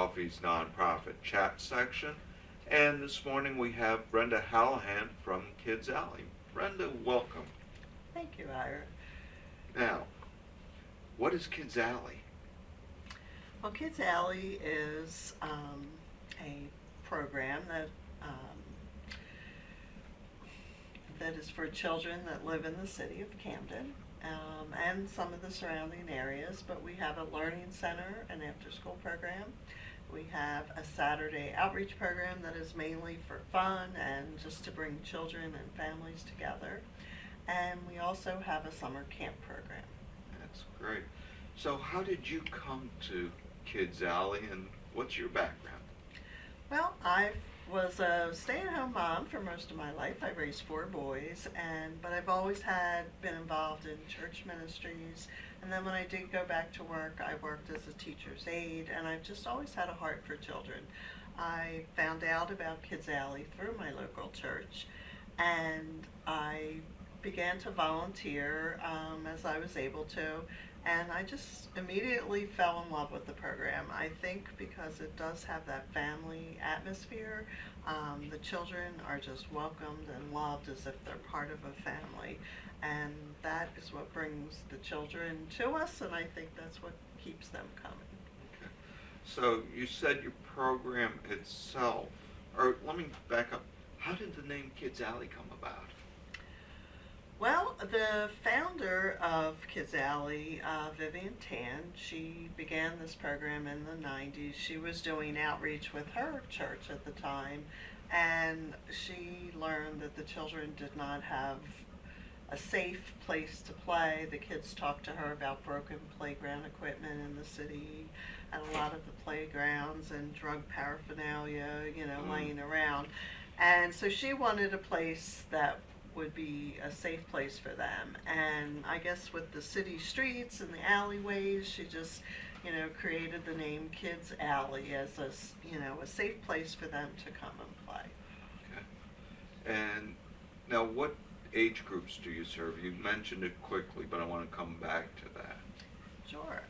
Coffee's nonprofit chat section. And this morning we have Brenda Hallahan from Kids Alley. Brenda, welcome. Thank you, Ira. Now, what is Kids Alley? Well, Kids Alley is a program that is for children that live in the city of Camden and some of the surrounding areas. But we have a learning center, an after-school program. We have a Saturday outreach program that is mainly for fun and just to bring children and families together. And we also have a summer camp program. That's great. So how did you come to Kids Alley, and what's your background? Well, I was a stay-at-home mom for most of my life. I raised 4 boys, but I've always been involved in church ministries. And then when I did go back to work, I worked as a teacher's aide, and I've just always had a heart for children. I found out about Kids Alley through my local church, and I began to volunteer as I was able to. And I just immediately fell in love with the program. I think because it does have that family atmosphere. The children are just welcomed and loved as if they're part of a family. And that is what brings the children to us, and I think that's what keeps them coming. Okay. So you said your program itself, or let me back up. How did the name Kids Alley come about? Well, the founder of Kids Alley, Vivian Tan, she began this program in the 90s. She was doing outreach with her church at the time, and she learned that the children did not have a safe place to play. The kids talked to her about broken playground equipment in the city and a lot of the playgrounds and drug paraphernalia, laying around. And so she wanted a place that would be a safe place for them. And I guess with the city streets and the alleyways, she just, created the name Kids Alley as a safe place for them to come and play. Okay. And now what age groups do you serve? You mentioned it quickly, but I want to come back to that. Sure.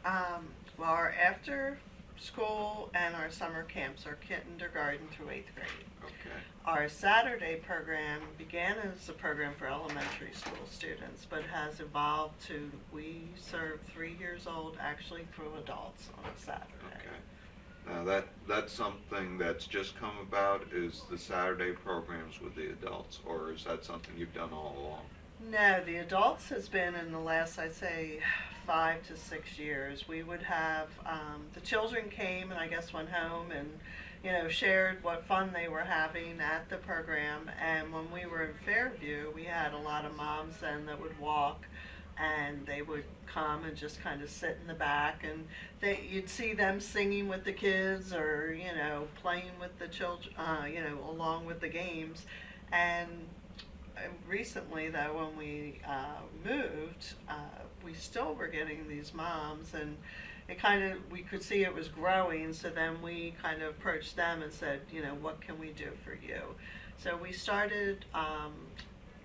Well, our after school and our summer camps are kindergarten through 8th grade. Okay. Our Saturday program began as a program for elementary school students, but has evolved to, we serve 3 years old actually through adults on a Saturday. Okay. Now that's something that's just come about, is the Saturday programs with the adults, or is that something you've done all along? No, the adults has been in the last, I'd say, 5 to 6 years. We would have, the children came and I guess went home and, shared what fun they were having at the program. And when we were in Fairview, we had a lot of moms then that would walk, and they would come and just kind of sit in the back, and you'd see them singing with the kids or, playing with the children, along with the games. And recently, though, when we moved, we still were getting these moms, and we could see it was growing, so then we kind of approached them and said, what can we do for you? So we started,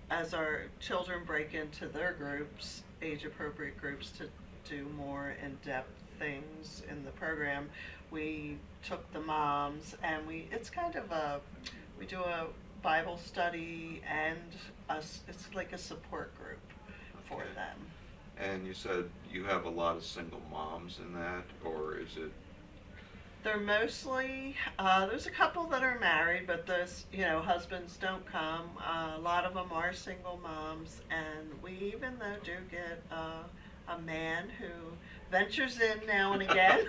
as our children break into their groups, age-appropriate groups, to do more in-depth things in the program, we took the moms, and it's kind of we do a Bible study, and it's like a support group for them. And you said you have a lot of single moms in that, or is it? They're mostly, there's a couple that are married, but those, husbands don't come. A lot of them are single moms, and we even though do get a man who ventures in now and again.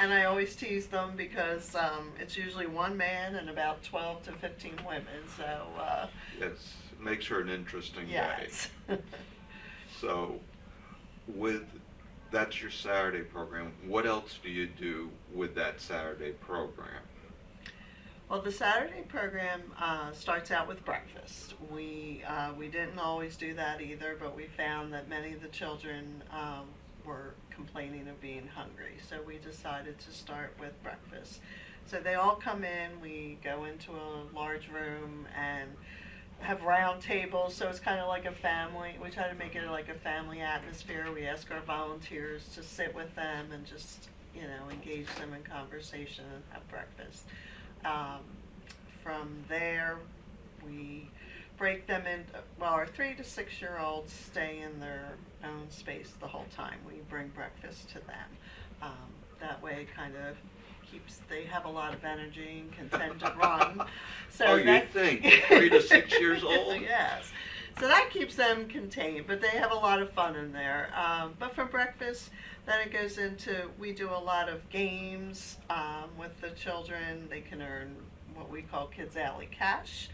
And I always tease them because it's usually one man and about 12 to 15 women. So yes, it makes for an interesting yes. day. So that's your Saturday program. What else do you do with that Saturday program? Well, the Saturday program starts out with breakfast. We didn't always do that either, but we found that many of the children were complaining of being hungry. So we decided to start with breakfast. So they all come in, we go into a large room and have round tables, so it's kind of like a family. We try to make it like a family atmosphere. We ask our volunteers to sit with them and just engage them in conversation and have breakfast. Um, from there, we break them in. Well, our 3 to 6 year olds stay in their own space the whole time. We bring breakfast to them. That way, kind of they have a lot of energy and can tend to run. So you think 3 to 6 years old? Yes. So that keeps them contained, but they have a lot of fun in there. But for breakfast, then it goes into, we do a lot of games with the children. They can earn what we call Kids Alley Cash.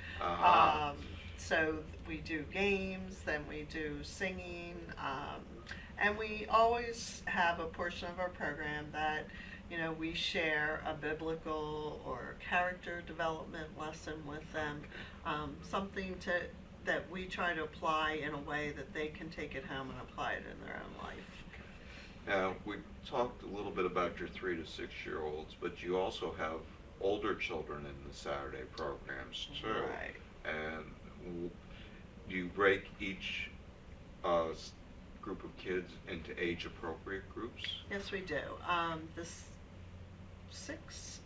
So we do games, then we do singing, and we always have a portion of our program that we share a biblical or character development lesson with them, something that we try to apply in a way that they can take it home and apply it in their own life. Now, we talked a little bit about your 3 to 6 year olds, but you also have older children in the Saturday programs too. Right. And do you break each group of kids into age-appropriate groups? Yes, we do.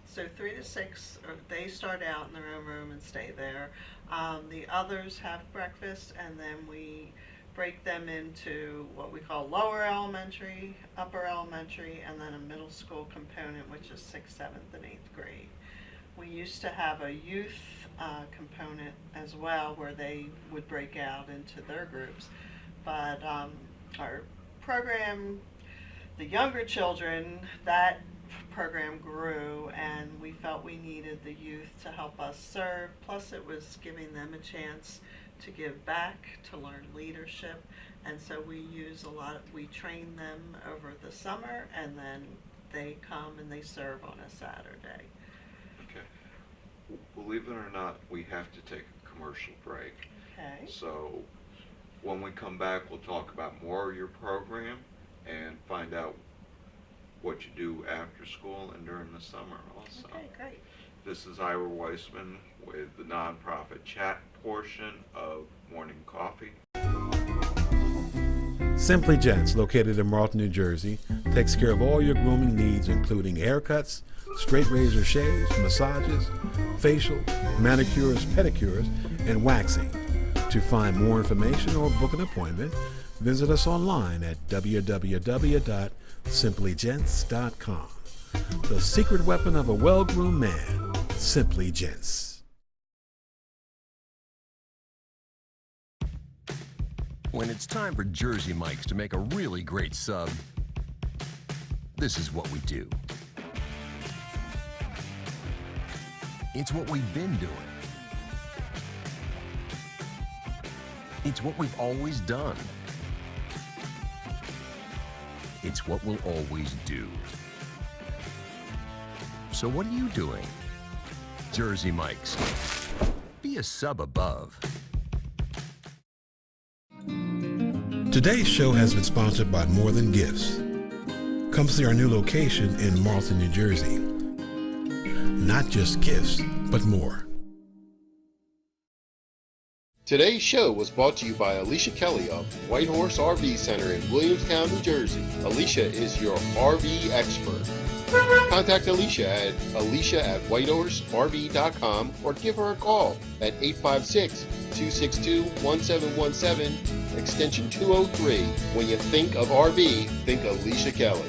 So 3 to 6, they start out in their own room and stay there. The others have breakfast, and then we break them into what we call lower elementary, upper elementary, and then a middle school component, which is 6th, 7th, and 8th grade. We used to have a youth component as well, where they would break out into their groups. But our program, the younger children, that program grew, and we felt we needed the youth to help us serve. Plus, it was giving them a chance to give back, to learn leadership, and so we train them over the summer, and then they come and they serve on a Saturday. Okay. Believe it or not, we have to take a commercial break. Okay. So when we come back, we'll talk about more of your program and find out what you do after school and during the summer also. Okay, great. This is Ira Weissman with the nonprofit chat portion of Morning Coffee. Simply Gents, located in Marlton, New Jersey, takes care of all your grooming needs, including haircuts, straight razor shaves, massages, facial, manicures, pedicures, and waxing. To find more information or book an appointment, visit us online at www.simplygents.com. The secret weapon of a well-groomed man, Simply Gents. When it's time for Jersey Mike's to make a really great sub, this is what we do. It's what we've been doing. It's what we've always done. It's what we'll always do. So what are you doing? Jersey Mike's. Be a sub above. Today's show has been sponsored by More Than Gifts. Come see our new location in Marlton, New Jersey. Not just gifts, but more. Today's show was brought to you by Alicia Kelly of White Horse RV Center in Williamstown, New Jersey. Alicia is your RV expert. Contact Alicia at whitehorserv.com or give her a call at 856-262-1717, extension 203. When you think of RV, think Alicia Kelly.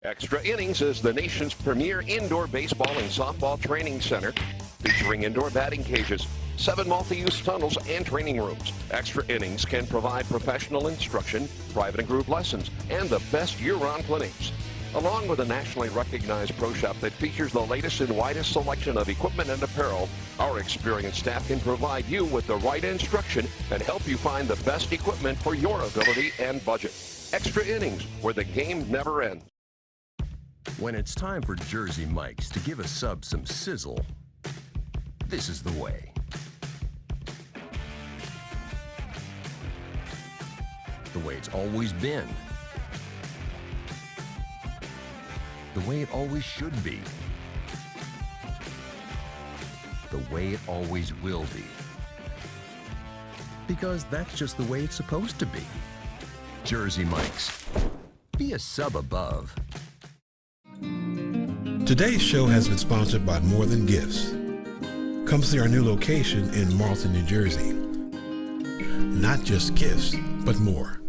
Extra Innings is the nation's premier indoor baseball and softball training center, featuring indoor batting cages, 7 multi-use tunnels, and training rooms. Extra Innings can provide professional instruction, private and group lessons, and the best year-round clinics. Along with a nationally recognized pro shop that features the latest and widest selection of equipment and apparel, our experienced staff can provide you with the right instruction and help you find the best equipment for your ability and budget. Extra Innings, where the game never ends. When it's time for Jersey Mike's to give a sub some sizzle, this is the way. The way it's always been. The way it always should be. The way it always will be. Because that's just the way it's supposed to be. Jersey Mike's. Be a sub above. Today's show has been sponsored by More Than Gifts. Come see our new location in Marlton, New Jersey. Not just gifts, but more.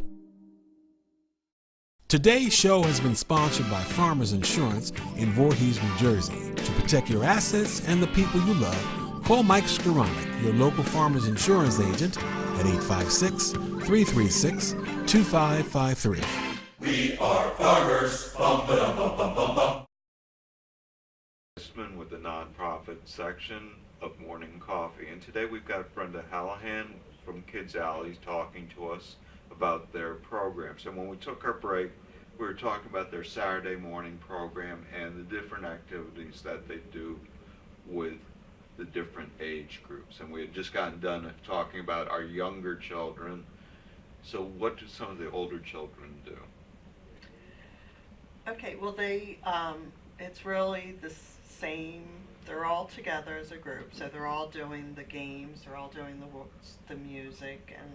Today's show has been sponsored by Farmers Insurance in Voorhees, New Jersey. To protect your assets and the people you love, call Mike Skoranek, your local Farmers Insurance agent, at 856-336-2553. We are farmers. Bum, ba-dum, bum, bum, bum, bum. Weissman with the nonprofit section of Morning Coffee, and today we've got Brenda Hallahan from Kids Alley talking to us about their programs. And when we took our break, we were talking about their Saturday morning program and the different activities that they do with the different age groups. And we had just gotten done talking about our younger children. So what do some of the older children do? Okay, well it's really the same. They're all together as a group, so they're all doing the games, they're all doing the music and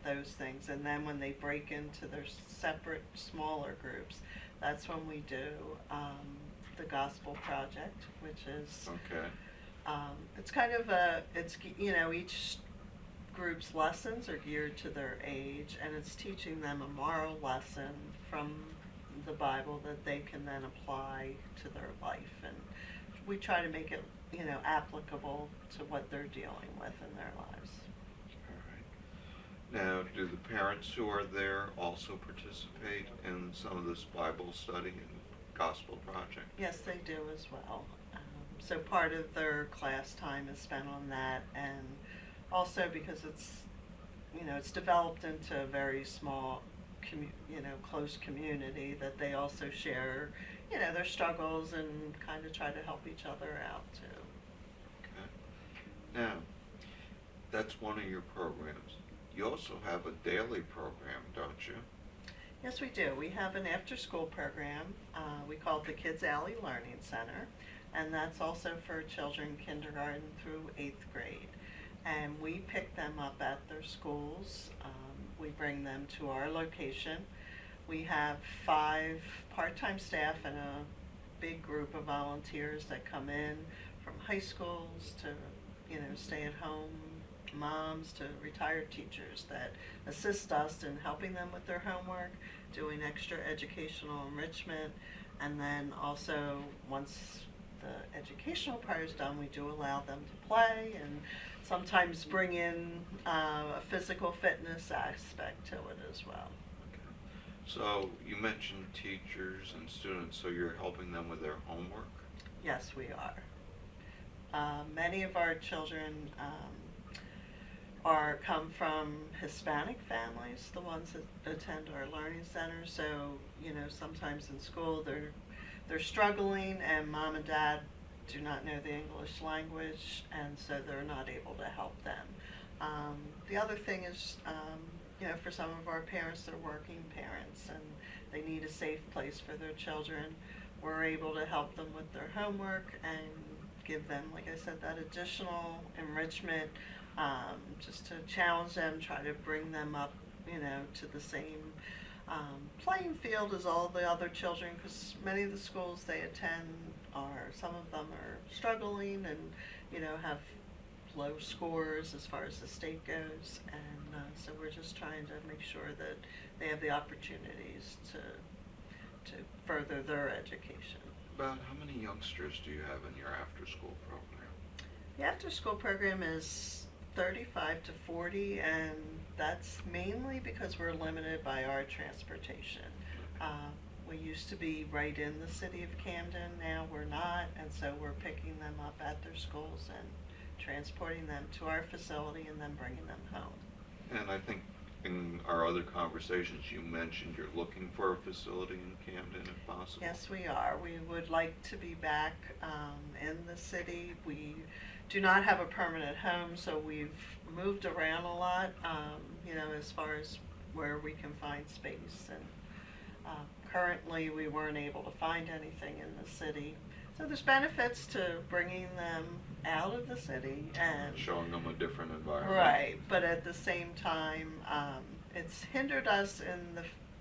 those things. And then when they break into their separate, smaller groups, that's when we do the Gospel Project, which is Okay. it's kind of each group's lessons are geared to their age, and it's teaching them a moral lesson from the Bible that they can then apply to their life. And we try to make it, applicable to what they're dealing with in their lives. All right. Now, do the parents who are there also participate in some of this Bible study and Gospel Project? Yes, they do as well. So part of their class time is spent on that, and also because it's developed into a very small, close community, that they also share, their struggles and kind of try to help each other out too. Okay. Now, that's one of your programs. You also have a daily program, don't you? Yes, we do. We have an after-school program. We call it the Kids Alley Learning Center, and that's also for children kindergarten through 8th grade. And we pick them up at their schools. We bring them to our location. We have 5 part-time staff and a big group of volunteers that come in from high schools to, stay-at-home moms to retired teachers that assist us in helping them with their homework, doing extra educational enrichment, and then also once the educational part is done, we do allow them to play and sometimes bring in a physical fitness aspect to it as well. Okay. So you mentioned teachers and students, so you're helping them with their homework? Yes, we are. Many of our children come from Hispanic families, the ones that attend our learning center. So, sometimes in school they're struggling, and mom and dad do not know the English language, and so they're not able to help them. The other thing is, for some of our parents, they're working parents, and they need a safe place for their children. We're able to help them with their homework and give them, like I said, that additional enrichment, just to challenge them, try to bring them up, to the same playing field as all the other children, because many of the schools they attend some of them are struggling and, have low scores as far as the state goes, and so we're just trying to make sure that they have the opportunities to further their education. About how many youngsters do you have in your after-school program? The after-school program is 35 to 40, and that's mainly because we're limited by our transportation. We used to be right in the city of Camden, now we're not, and so we're picking them up at their schools and transporting them to our facility and then bringing them home. And I think in our other conversations you mentioned you're looking for a facility in Camden if possible. Yes, we are. We would like to be back in the city. We do not have a permanent home, so we've moved around a lot, as far as where we can find space. And currently we weren't able to find anything in the city. So there's benefits to bringing them out of the city and showing them a different environment. right, but at the same time, it's hindered us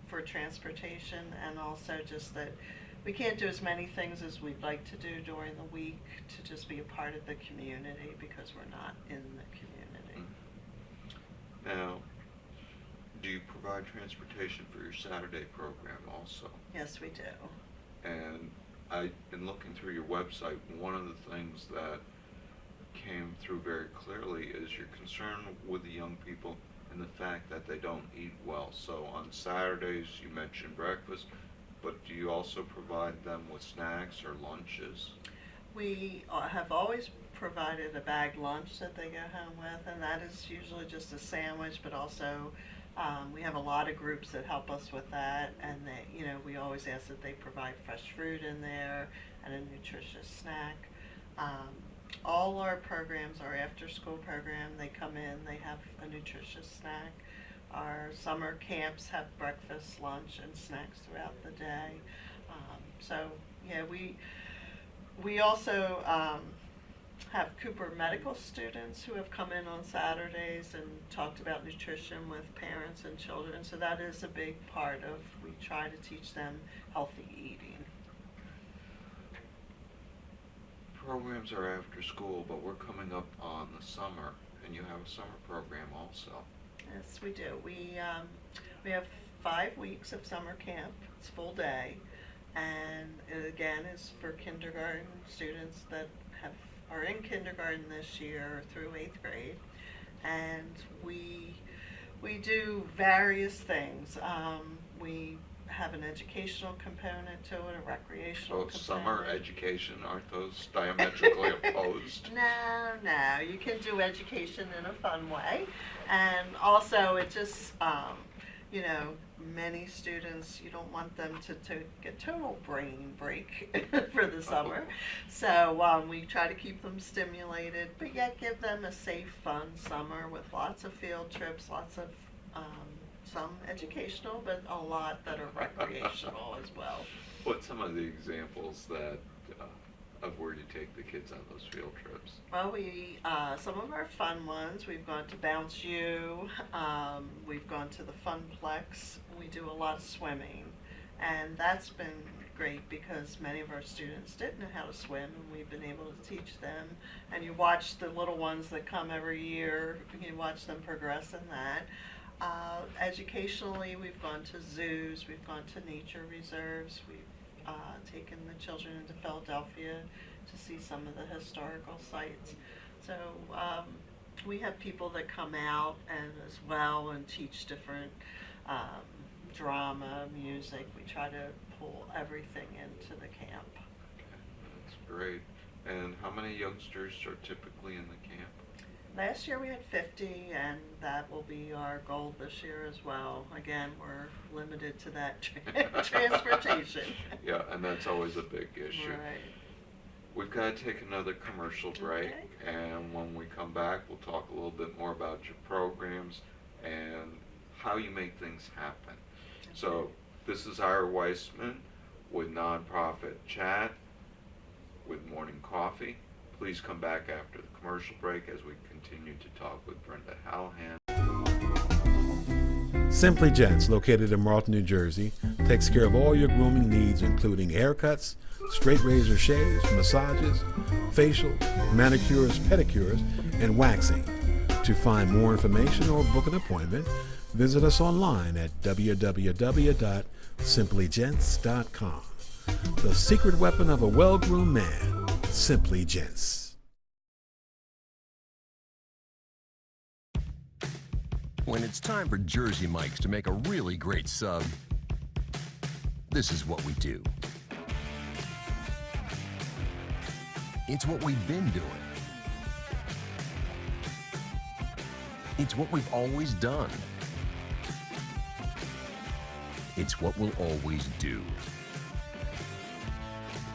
for transportation, and also just that we can't do as many things as we'd like to do during the week to just be a part of the community because we're not in the community. Now, do you provide transportation for your Saturday program also? Yes, we do. And in looking through your website, one of the things that came through very clearly is your concern with the young people and the fact that they don't eat well. So on Saturdays, you mentioned breakfast, but do you also provide them with snacks or lunches? We have always provided a bag lunch that they go home with, and that is usually just a sandwich, but also we have a lot of groups that help us with that, and we always ask that they provide fresh fruit in there and a nutritious snack. All our programs, our after-school program, they come in, they have a nutritious snack. Our summer camps have breakfast, lunch, and snacks throughout the day. We also have Cooper medical students who have come in on Saturdays and talked about nutrition with parents and children. So that is a big part of, we try to teach them healthy eating. Programs are after school, but we're coming up on the summer, and you have a summer program also. Yes, we do. We have 5 weeks of summer camp. It's full day, and it again is for kindergarten students that are in kindergarten this year through 8th grade, and we do various things. We have an educational component to it, a recreational component. Summer education, aren't those diametrically opposed? No, you can do education in a fun way, and also it just, many students, you don't want them to get total brain break for the summer, so we try to keep them stimulated, but yet give them a safe, fun summer with lots of field trips, lots of some educational, but a lot that are recreational as well. What's some of the examples of where you take the kids on those field trips? Well, some of our fun ones, we've gone to Bounce U, we've gone to the Funplex, we do a lot of swimming, and that's been great because many of our students didn't know how to swim, and we've been able to teach them, and you watch the little ones that come every year, you watch them progress in that. Educationally, we've gone to zoos, we've gone to nature reserves, we've taken the children into Philadelphia to see some of the historical sites. So we have people that come out and as well and teach different drama, music. We try to pull everything into the camp. Okay, that's great. And how many youngsters are typically in the camp? Last year we had 50, and that will be our goal this year as well. Again, we're limited to that transportation. Yeah, and that's always a big issue. Right. We've got to take another commercial break, Okay. and when we come back, we'll talk a little bit more about your programs and how you make things happen. Okay. So this is Ira Weissman with Nonprofit Chat with Morning Coffee. Please come back after the commercial break as we continue to talk with Brenda Hallahan. Simply Gents, located in Marlton, New Jersey, takes care of all your grooming needs, including haircuts, straight razor shaves, massages, facial, manicures, pedicures, and waxing. To find more information or book an appointment, visit us online at www.simplygents.com. The secret weapon of a well-groomed man, Simply Gents. When it's time for Jersey Mike's to make a really great sub, this is what we do. It's what we've been doing. It's what we've always done. It's what we'll always do.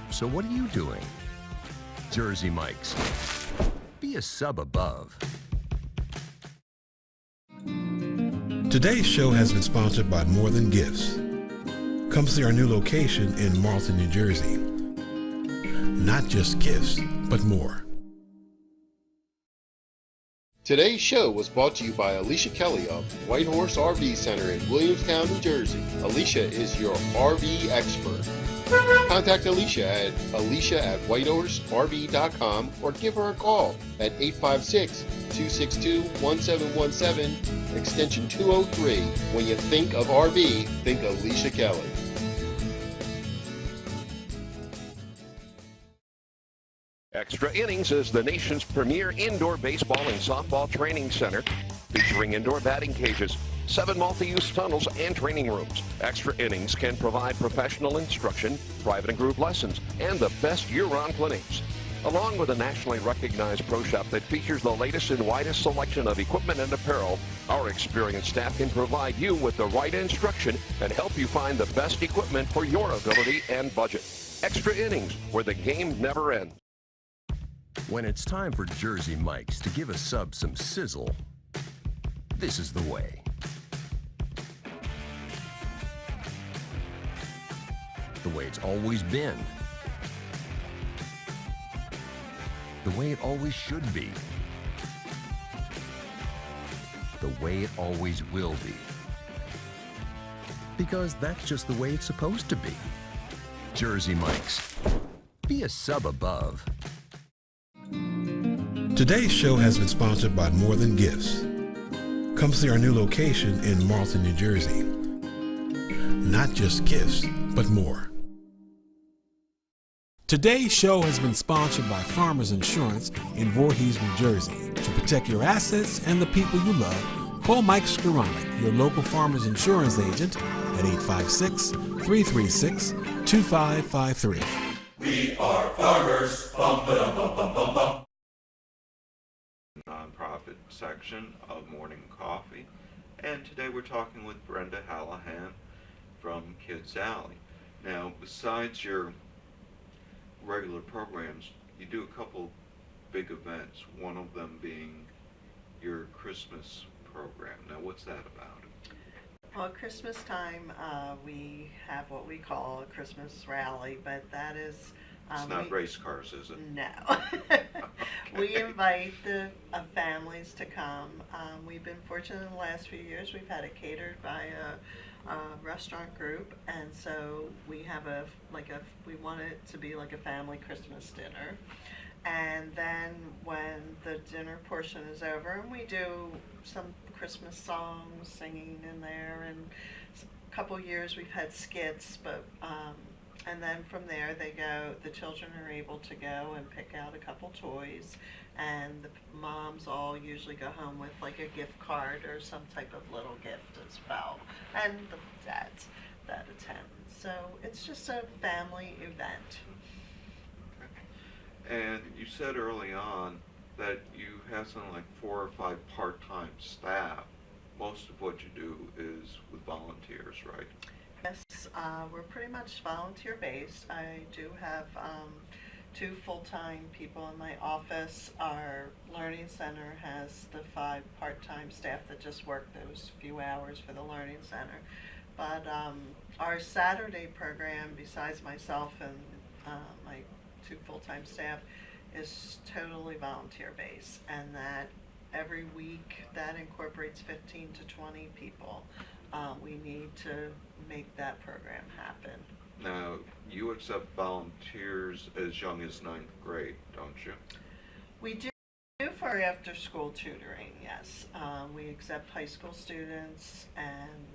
So what are you doing? Jersey Mike's. Be a sub above. Today's show has been sponsored by More Than Gifts. Come see our new location in Marlton, New Jersey. Not just gifts, but more. Today's show was brought to you by Alicia Kelly of White Horse RV Center in Williamstown, New Jersey. Alicia is your RV expert. Contact Alicia at whitehorserv.com or give her a call at 856-262-1717, extension 203. When you think of RV, think Alicia Kelly. Extra Innings is the nation's premier indoor baseball and softball training center, featuring indoor batting cages, 7 multi-use tunnels, and training rooms. Extra Innings can provide professional instruction, private and group lessons, and the best year-round clinics. Along with a nationally recognized pro shop that features the latest and widest selection of equipment and apparel, our experienced staff can provide you with the right instruction and help you find the best equipment for your ability and budget. Extra Innings, where the game never ends. When it's time for Jersey Mike's to give a sub some sizzle, this is the way. The way it's always been. The way it always should be. The way it always will be. Because that's just the way it's supposed to be. Jersey Mike's. Be a sub above. Today's show has been sponsored by More Than Gifts. Come see our new location in Marlton, New Jersey. Not just gifts, but more. Today's show has been sponsored by Farmers Insurance in Voorhees, New Jersey. To protect your assets and the people you love, call Mike Skoranek, your local Farmers Insurance agent, at 856-336-2553. We are farmers. Bum ba dum bum bum bum bum. Nonprofit section of Morning Coffee, and today we're talking with Brenda Hallahan from Kids Alley. Now, besides your regular programs, you do a couple big events, one of them being your Christmas program. Now, what's that about? Well, Christmas time, we have what we call a Christmas rally, but that is... It's not race cars, is it? No. We invite the families to come. We've been fortunate in the last few years. We've had it catered by a restaurant group, and so we have we want it to be like a family Christmas dinner. And then when the dinner portion is over, and we do some Christmas songs, singing in there, and a couple years we've had skits, but and then from there the children are able to go and pick out a couple toys, and the moms all usually go home with like a gift card or some type of little gift as well, and the dads that attend. So it's just a family event. And you said early on that you have something like 4 or 5 part-time staff. Most of what you do is with volunteers, right? Yes, we're pretty much volunteer-based. I do have 2 full-time people in my office. Our Learning Center has the 5 part-time staff that just work those few hours for the Learning Center. But our Saturday program, besides myself and my 2 full-time staff, is totally volunteer-based, and that every week that incorporates 15 to 20 people. We need to make that program happen. Now, you accept volunteers as young as 9th grade, don't you? We do for after-school tutoring, yes. We accept high school students and,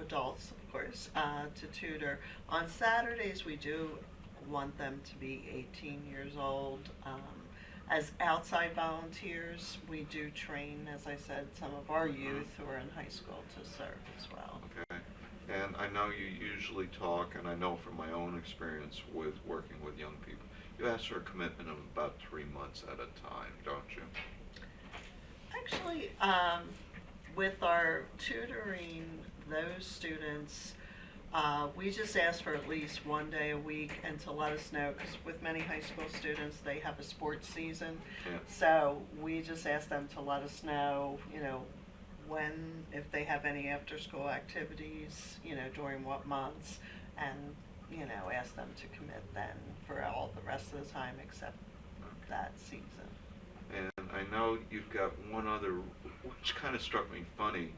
adults, of course, to tutor. On Saturdays, we do want them to be 18 years old. As outside volunteers, we do train, as I said, some of our youth who are in high school to serve as well. Okay. And I know you usually talk, and I know from my own experience with working with young people, you ask for a commitment of about 3 months at a time, don't you? Actually, with our tutoring those students, we just ask for at least 1 day a week and to let us know, because with many high school students, they have a sports season. Yeah. So we just ask them to let us know, if they have any after-school activities, during what months, and, ask them to commit then for all the rest of the time except that season. And I know you've got one other, which kind of struck me funny,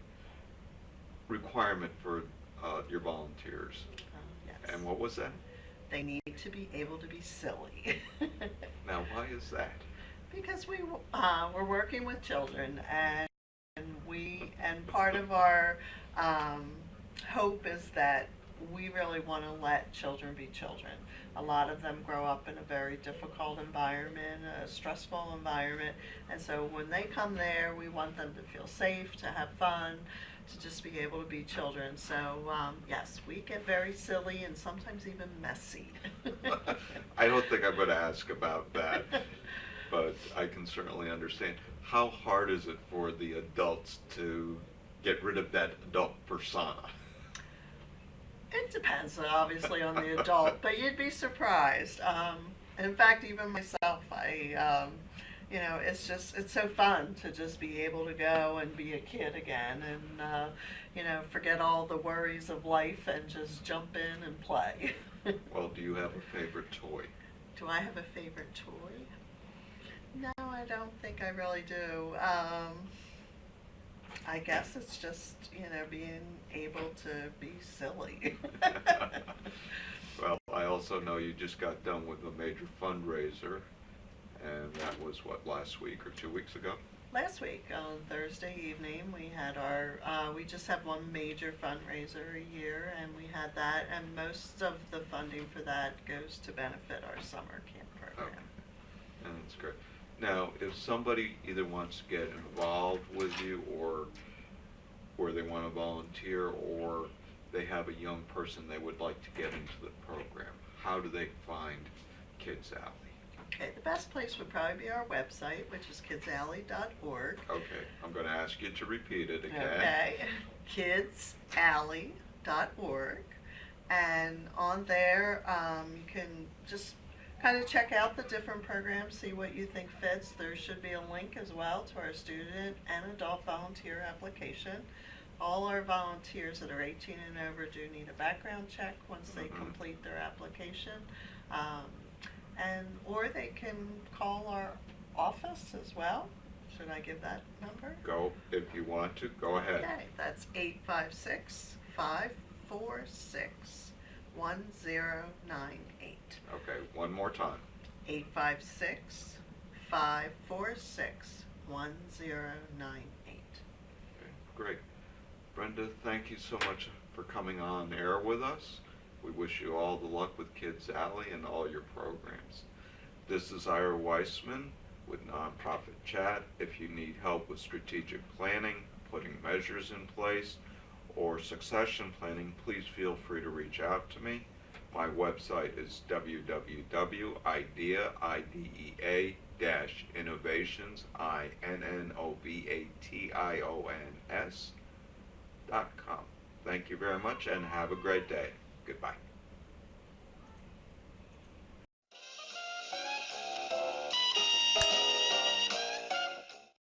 requirement for your volunteers. Yes. And what was that? They need to be able to be silly. Now, why is that? Because we're working with children, and part of our hope is that we really want to let children be children. A lot of them grow up in a very difficult environment, a stressful environment, and so when they come there, we want them to feel safe, to have fun, to just be able to be children. So yes, we get very silly and sometimes even messy. I don't think I'm going to ask about that, but I can certainly understand. How hard is it for the adults to get rid of that adult persona? It depends, obviously, on the adult, but you'd be surprised. In fact, even myself, it's so fun to just be able to go and be a kid again and, forget all the worries of life and just jump in and play. Well, do you have a favorite toy? Do I have a favorite toy? No, I don't think I really do. I guess it's just, being able to be silly. Well, I also know you just got done with a major fundraiser, and that was, what, last week or 2 weeks ago? Last week, on Thursday evening, we had we just have one major fundraiser a year, and we had that, and most of the funding for that goes to benefit our summer camp program. Okay. And that's great. Now, if somebody either wants to get involved with you or they want to volunteer or they have a young person they would like to get into the program, how do they find Kids Alley? Okay, the best place would probably be our website, which is kidsalley.org. Okay, I'm going to ask you to repeat it again. Okay, kidsalley.org. And on there, you can just kind of check out the different programs, see what you think fits. There should be a link as well to our student and adult volunteer application. All our volunteers that are 18 and over do need a background check once they complete their application. Or they can call our office as well. Should I give that number? Go, if you want to, go ahead. Okay, that's 856-546-1098. Okay, one more time. 856-546-1098. Okay, great. Brenda, thank you so much for coming on air with us. We wish you all the luck with Kids Alley and all your programs. This is Ira Weissman with Nonprofit Chat. If you need help with strategic planning, putting measures in place, or succession planning, please feel free to reach out to me. My website is www.idea-innovations.com. Thank you very much and have a great day. Goodbye.